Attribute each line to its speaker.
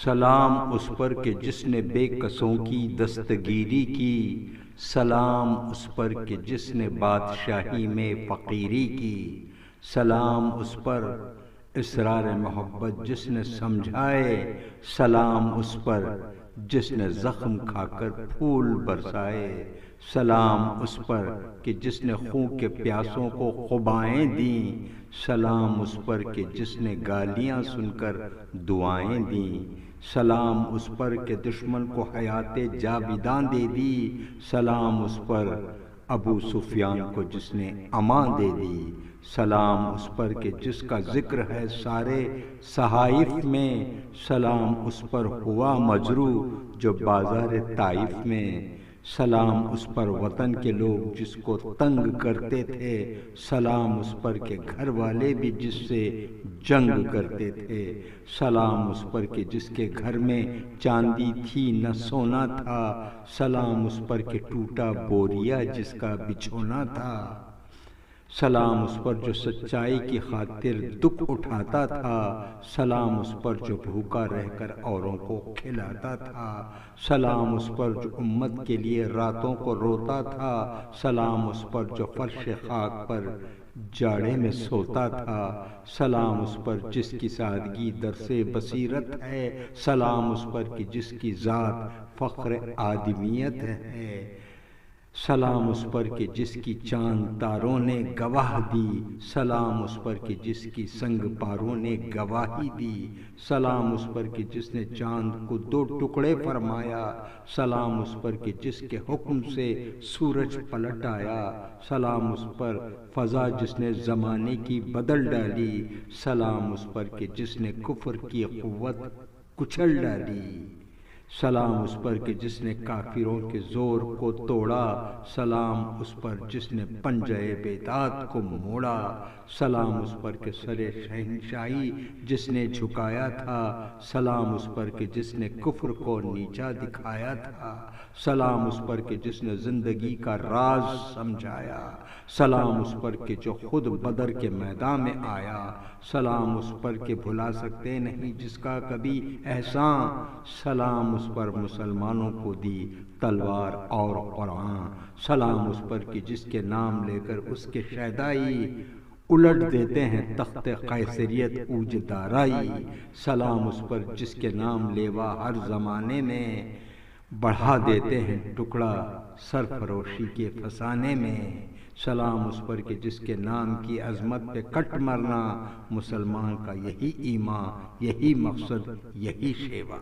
Speaker 1: سلام اس پر کہ جس نے بے کسوں کی دستگیری کی، سلام اس پر کہ جس نے بادشاہی میں فقیری کی، سلام اس پر اسرار محبت جس نے سمجھائے، سلام اس پر جس نے زخم کھا کر پھول برسائے، سلام اس پر کہ جس نے خون کے پیاسوں کو خبائیں دیں، سلام اس پر کہ جس نے گالیاں سن کر دعائیں دیں، سلام اس پر کہ دشمن کو حیات جاویداں دے دی، سلام اس پر ابو سفیان کو جس نے امان دے دی، سلام اس پر کہ جس کا ذکر ہے سارے صحائف میں، سلام اس پر ہوا مجروح جو بازار طائف میں، سلام اس پر وطن کے لوگ جس کو تنگ کرتے تھے، سلام اس پر کہ گھر والے بھی جس سے جنگ کرتے تھے، سلام اس پر کہ جس کے گھر میں چاندی تھی نہ سونا تھا، سلام اس پر کہ ٹوٹا بوریا جس کا بچھونا تھا، سلام اس پر جو سچائی کی خاطر دکھ اٹھاتا تھا، سلام اس پر جو بھوکا رہ کر اوروں کو کھلاتا تھا، سلام اس پر جو امت کے لیے راتوں کو روتا تھا، سلام اس پر جو فرش خاک پر جاڑے میں سوتا تھا، سلام اس پر جس کی سادگی درس بصیرت ہے، سلام اس پر کہ جس کی ذات فخر آدمیت ہے، سلام اس پر کہ جس کی چاند تاروں نے گواہ دی، سلام اس پر کہ جس کی سنگ پاروں نے گواہی دی، سلام اس پر کہ جس نے چاند کو دو ٹکڑے فرمایا، سلام اس پر کہ جس کے حکم سے سورج پلٹ آیا، سلام اس پر فضا جس نے زمانے کی بدل ڈالی، سلام اس پر کہ جس نے کفر کی قوت کچل ڈالی، سلام اس پر کہ جس نے کافروں کے زور کو توڑا، سلام اس پر جس نے پنجہ بیداد کو موڑا، سلام اس پر کہ سر شہنشاہی جس نے جھکایا تھا، سلام اس پر کہ جس نے کفر کو نیچا دکھایا تھا، سلام اس پر کہ جس نے زندگی کا راز سمجھایا، سلام اس پر کہ جو خود بدر کے میدان میں آیا، سلام اس پر کہ بھلا سکتے نہیں جس کا کبھی احسان، سلام اس پر مسلمانوں کو دی تلوار اور قرآن، سلام اس پر کہ جس کے نام لے کر اس کے شیدائی الٹ دیتے ہیں تخت قیصریت اوج دارائی، سلام اس پر جس کے نام لیوا ہر زمانے میں بڑھا دیتے ہیں ٹکڑا سرفروشی کے فسانے میں، سلام اس پر کہ جس کے نام کی عظمت پہ کٹ مرنا، مسلمان کا یہی ایمان، یہی مقصد، یہی شیوا۔